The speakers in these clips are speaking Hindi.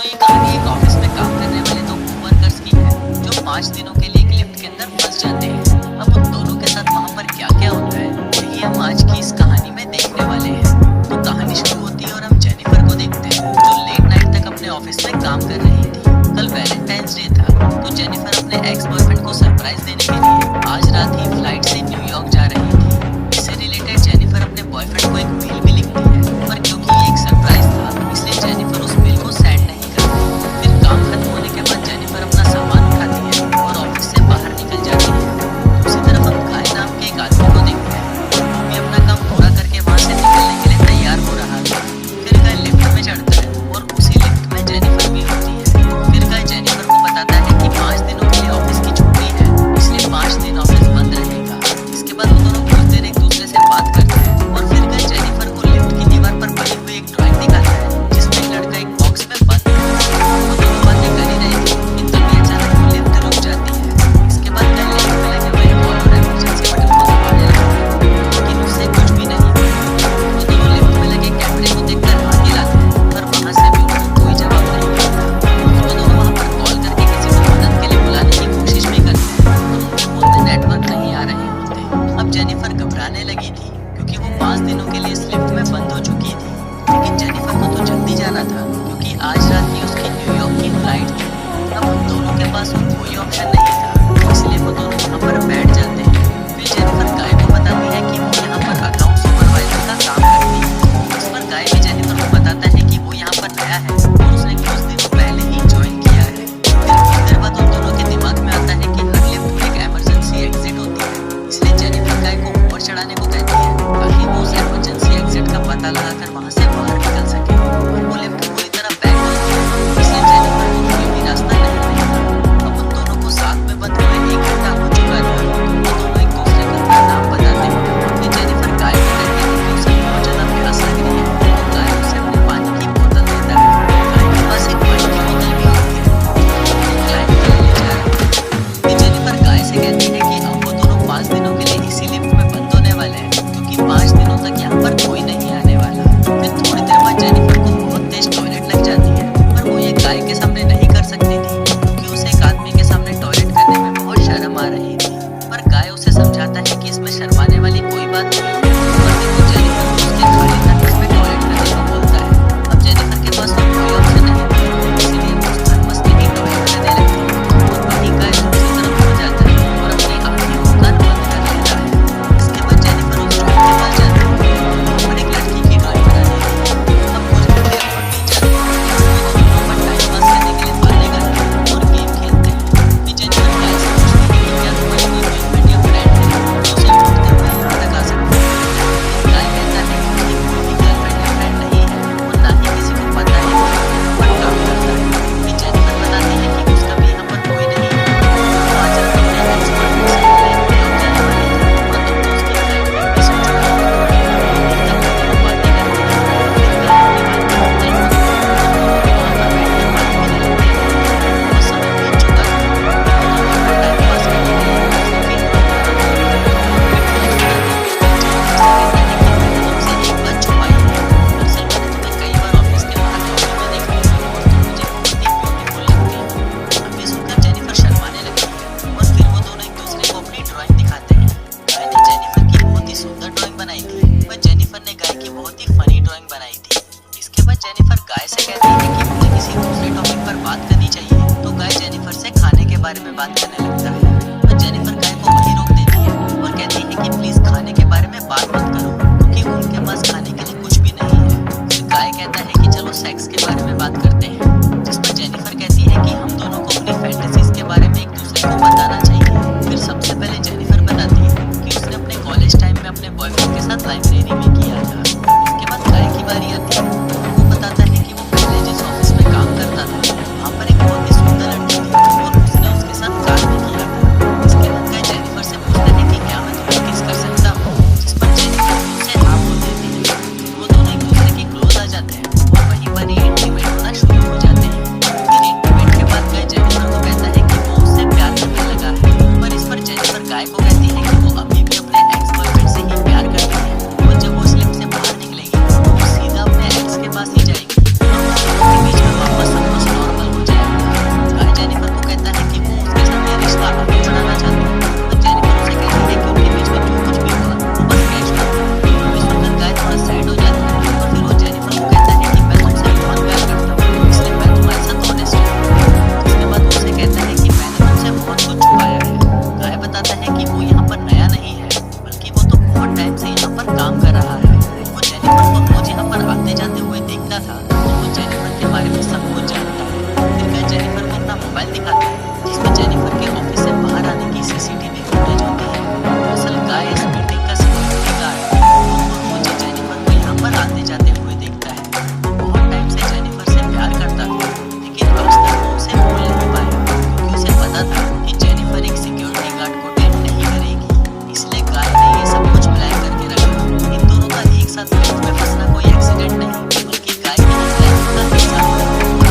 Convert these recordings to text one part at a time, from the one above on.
ये कहानी एक ऑफिस में काम करने वाले दो कोवर्कर्स की है जो 5 दिनों के लिए एक लिफ्ट के अंदर फंस जाते हैं। अब उन दोनों के साथ वहाँ पर क्या क्या होता है यही हम आज की इस कहानी में देखने वाले हैं। तो कहानी शुरू होती है और हम जेनिफर को देखते हैं जो लेट नाइट तक अपने ऑफिस में काम कर रही थी। कल वैलेंटाइंस डे था तो जेनिफर अपने एक्स बॉयफ्रेंड को सरप्राइज देने के लिए आज रात ही फ्लाइट से न्यूयॉर्क जा रही थी। इससे रिलेटेड जेनिफर अपने बॉयफ्रेंड को एक मेल भी लिखती है, पर क्योंकि ये एक सरप्राइज था इसलिए जेनिफर उस मेल को सेंड नहीं करती। फिर काम खत्म होने के बाद जेनिफर अपना सामान उठाती है और ऑफिस से बाहर निकल जाती है। दूसरी तरफ हम गाय नाम के एक आदमी को देखते हैं, वो भी अपना काम पूरा करके वहाँ से निकलने के लिए तैयार हो रहा था। फिर गाय लिफ्ट में चढ़ता है और उसी लिफ्ट में जेनिफर भी होती है। फिर गाय जेनिफर को बताता है कि 5 दिनों के लिए ऑफिस की छुट्टी है, इसलिए 5 दिन ऑफिस बंद रहेगा। इसके बाद वो दोनों कुछ देर एक दूसरे से बात करते हैं और फिर गाय जेनिफर को लिफ्ट की दीवार पर बनी हुई एक ड्राइंग दिखाता है जिसमें एक लड़का एक बॉक्स में बंद है। वो दोनों बातें कर ही रही थी कि तभी अचानक वो लिफ्ट रुक जाती है। इसके बाद गाय लिफ्ट में लगे हुए कॉल और इमरजेंसी बटन को दबाने लगती है, लेकिन उससे कुछ भी नहीं होता। वो दोनों लिफ्ट में लगे कैमरे को देखकर हाथ हिलाते हैं, पर वहाँ से भी उनको कोई जवाब नहीं मिलता। वो दोनों वहाँ पर कॉल करके किसी को मदद के लिए बुलाने की कोशिश भी करते हैं, पर उनके फोन में नेटवर्क नहीं आ रहे होते। अब जेनिफर घबराने लगी थी क्योंकि वो 5 दिनों के लिए इस लिफ्ट में बंद हो चुकी थी। लेकिन जेनिफर को तो जल्दी जाना था क्योंकि आज रात की उसकी न्यूयॉर्क की फ्लाइट थी। अब उन दोनों के पास कोई ऑप्शन नहीं था, इसलिए वो दोनों वहाँ पर बैठ जाते हैं। फिर जेनिफर गाय को बताती है कि वो यहाँ पर अकाउंट सुपरवाइजर का काम करती है। इस पर गाय भी जेनिफर को बताता है कि वो यहाँ पर नया है और उसने कुछ दिनों पहले ही ज्वाइन किया है। फिर कुछ देर बाद उन दोनों के दिमाग में आता है कि हर लिफ्ट में एक इमरजेंसी एग्जिट होती है, इसलिए जेनिफर गाय को ऊपर चढ़ाने को कहती है ताकि वो उस इमरजेंसी एग्जिट का पता लगाकर वहाँ से बाहर निकल सके। वो लिफ्ट पूरी तरह पैक होती है, इसलिए जेनिफर को कोई भी रास्ता नहीं मिलता। अब उन दोनों को साथ में बंद हुए 1 घंटा हो चुका था। वो दोनों एक दूसरे को अपना नाम बताते हैं। फिर जेनिफर गाय को कहती है कि उसे बहुत ज़्यादा प्यास लग रही है, तो गाय उसे अपने पानी की बोतल देता है। गाय के पास एक पानी की बोतल भी होती है जो वो क्लाइंट के लिए ले जा रहा है। फिर जेनिफर गाय से कहती है कि अब वो दोनों 5 दिनों के लिए इसी लिफ्ट में बंद होने वाले हैं क्योंकि 5 दिनों तक यहाँ पर कोई नहीं आने वाला। फिर थोड़ी देर बाद जेनिफर को बहुत तेज टॉयलेट लग जाती है, पर वो ये गाय के सामने नहीं कर सकती थी क्योंकि उसे एक आदमी के सामने टॉयलेट करने में बहुत शर्म आ रही थी। पर गाय उसे समझाता है कि इसमें शर्माने वाली कोई बात नहीं है। पर फिर वो जेनिफर को उसके खाली थर्मस में टॉयलेट करने को बोलता है। अब जेनिफर के पास और कोई ऑप्शन नहीं था, इसलिए वो उस थर्मस में ही टॉयलेट करने लगती है और वहीं गाय दूसरी तरफ हो जाता है और अपनी आँखें और कान बंद कर लेता है। इसके बाद जेनिफर उस जॉइंट के पास जाती है, वहाँ पर एक लड़की की ड्राइंग बना देती है। अब कुछ घंटे और बीत जाते हैं, वो दोनों वहाँ पर टाइम पास करने के लिए बातें करते हैं और गेम खेलते हैं। फिर जेनिफर गाय से पूछती है कि क्या तुम्हारी कोई गर्लफ्रेंड या फ्रेंड है जो उसे ढूंढते हुए यहाँ तक आ सकती है। गाय कहता है कि उसकी कोई भी गर्लफ्रेंड या फ्रेंड नहीं है और ना ही किसी को पता है कि वो यहाँ पर काम करता है। फिर जेनिफर बताती है कि उसका भी यहाँ पर कोई नहीं है। वो आज रात अपने एक्स बॉयफ्रेंड से मिलने न्यूयॉर्क जाने वाली थी और अब तो उसकी फ्लाइट भी मिस हो चुकी है। तब वो दोनों बातें करते हैं, फिर गाय अपनी बात बताते हैं और वहाँ पर बैठकर बात करने लगते हैं। वो समय बीत चुका था, फिर वो दोनों अपना टाइम पास करने के लिए कॉफी पीने कहता है कि मैंने तुमसे एक बात छुपाई है। दरअसल मैंने तुम्हें कई बार ऑफिस के बाहर लॉबी में देखा है और तुम मुझे बहुत ही ब्यूटीफुल लगती है। अब ये सुनकर जेनिफर शर्माने लगती है और फिर वो दोनों एक दूसरे को अपनी ड्राइंग दिखाते हैं। गाय ने जेनिफर की बहुत ही सुंदर ड्राइंग बनाई थी, पर जेनिफर ने गाय की बहुत ही फनी ड्राइंग बनाई थी। इसके बाद जेनिफर गाय से कहती है कि मुझे किसी दूसरे टॉपिक पर बात करनी चाहिए, तो गाय जेनिफर से खाने के बारे में बात करने लगता है। पर जेनिफर गाय को वहीं रोक देती है और कहती है कि प्लीज खाने के बारे में बात मत करो क्योंकि उनके पास खाने के लिए कुछ भी नहीं है। फिर गाय कहता है कि चलो सेक्स के बारे में बात करते हैं, जिस पर जेनिफर कहती है कि हम दोनों को अपनी फैंटेसीज के बारे में एक दूसरे को बताना चाहिए। फिर सबसे पहले जेनिफर बताती है कि उसने अपने कॉलेज टाइम में अपने बॉयफ्रेंड के साथ लाइब्रेरी में किया था। इसके बाद गाय की बारी आती है, वो बताता है कि वो पहले जिस ऑफिस में काम करता था वहाँ पर एक बहुत ही सुंदर लड़की थी और उसने उसके साथ कार में मोबाइल दिखाता है जिसमें जेनिफर के ऑफिस से बाहर आने की सीसीटीवी फुटेज होती है। दरअसल गाय इस बिल्डिंग का सिक्योरिटी गार्ड है और वो रोज जेनिफर को यहाँ पर आते जाते हुए देखता है। बहुत टाइम से जेनिफर से प्यार करता था, लेकिन आज तक वो उसे भूल नहीं पाया क्योंकि उसे पता था कि जेनिफर एक सिक्योरिटी गार्ड को डेट नहीं करेगी। इसलिए गाय ने ये सब कुछ प्लान करके रखा। इन दोनों का एक साथ लिफ्ट में फंसना कोई एक्सीडेंट नहीं बल्कि गाय के प्लान का हिस्सा था।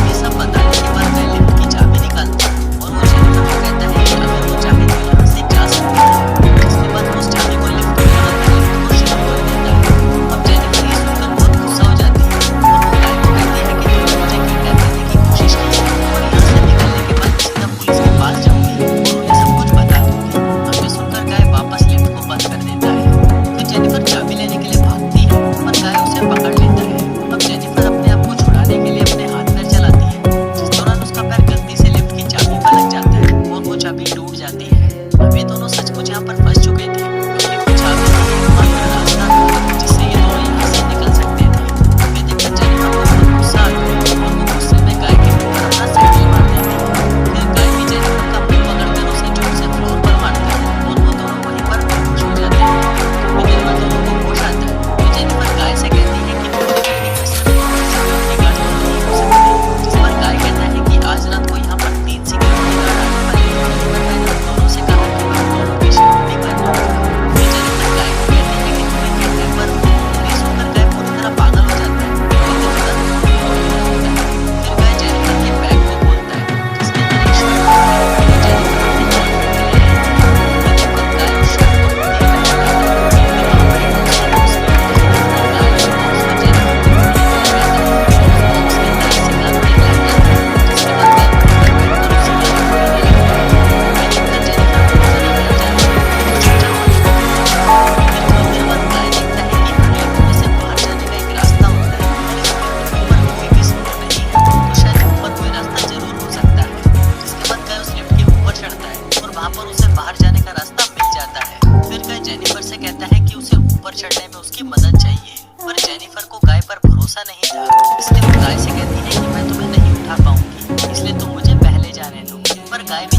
ये सब बताने के बाद गाय लिफ्ट की चाबी निकालता है और वो जेनिफर को कहता है कि अगर वो चाहे तो यहाँ से जा सकती है। इसके बाद वो उस चाबी को लिफ्ट में लगाकर लिफ्ट को शुरू कर देता है। अब जेनिफर ये सुनकर बहुत गुस्सा हो जाती है और वो गाय को कहती है कि तुमने मुझे किडनैप करने की कोशिश की और यहाँ से निकलने के बाद सीधा पुलिस के पास जाऊंगी और उन्हें सब कुछ बता दूंगी। अब ये सुनकर गाय वापस लिफ्ट को बंद कर देता है। फिर जेनिफर चाबी लेने के लिए भागती है पर गाय उसे पकड़ लेता है। अब जेनिफर अपने आप को छुड़ाने के लिए अपने हाथ पैर चलाती है, जिस दौरान उसका पैर गलती से लिफ्ट की चाबी पर लग जाता है और वो चाबी टूट जाती है। अब ये दोनों सचमुच यहाँ पर फंस चुके थे क्योंकि वो चाबी ही एकमात्र रास्ता था जिससे ये दोनों यहाँ से निकल सकते थे। ये देखकर जेनिफर को बहुत गुस्सा आता है और वो गुस्से में गाय के मुंह पर अपना साइकिल मार देती है। फिर गाय भी जेनिफर का मुंह पकड़कर उसे जोर से फ्लोर पर मारती है और वो दोनों वहीं पर बेहोश हो जाते हैं। फिर जब वो दोनों को होश आता है तो जेनिफर गाय से कहती है कि पूरी बिल्डिंग में सिर्फ सिक्योरिटी गार्ड नहीं हो सकते। जिस पर गाय कहता है कि आज रात को यहाँ पर 3 सिक्योरिटी गार्ड आने वाले हैं पर मैंने उन दोनों से कहा कि मैं उन दोनों की सिक्योरिटी करना। फिर जेनिफर गाय को कहती है कि तुम्हें किडनैपर हूँ और ये सुनकर गाय पूरी तरह पागल हो जाता है और दौड़ता होता है। फिर गाय जेनिफर के बैग को खोलता है जिसके अंदर एक शर्ट होती है जो जेनिफर अपने बॉयफ्रेंड के लिए लाई थी। ये देखकर गाय उस शर्ट को ढूंढने लगता है। फिर वहाँ पर एक बॉक्स है उसमें गाय उस बॉक्स को जेनिफर को ढूंढने के लिए कहता है। बॉक्स के अंदर एक सिगार का एक लाइटर था जिसके बाद गाय वहीं पर बैठकर उस सिगार को पीने लगती है। ये देखकर जेनिफर बहुत ज़्यादा डर जाती है और चुपचाप वहीं से निकलती है। फिर थोड़ी देर बाद गाय देखता है कि हर लिफ्ट में से बाहर जाने का एक रास्ता होता है और इस लिफ्ट के ऊपर कोई भी सिग्नल नहीं है तो शायद ऊपर कोई रास्ता जरूर हो सकता है। जिसके बाद गाय उस लिफ्ट के ऊपर चढ़ता है और वहाँ पर उसे बाहर जाने का रास्ता मिल जाता है। फिर गाय जेनिफर से कहता है कि उसे ऊपर चढ़ने में उसकी मदद चाहिए पर जेनिफर को गाय पर भरोसा नहीं था, इसलिए वो गाय से कहती है कि मैं तुम्हें नहीं उठा पाऊंगी इसलिए तुम मुझे पहले जाने दो। पर गाय भी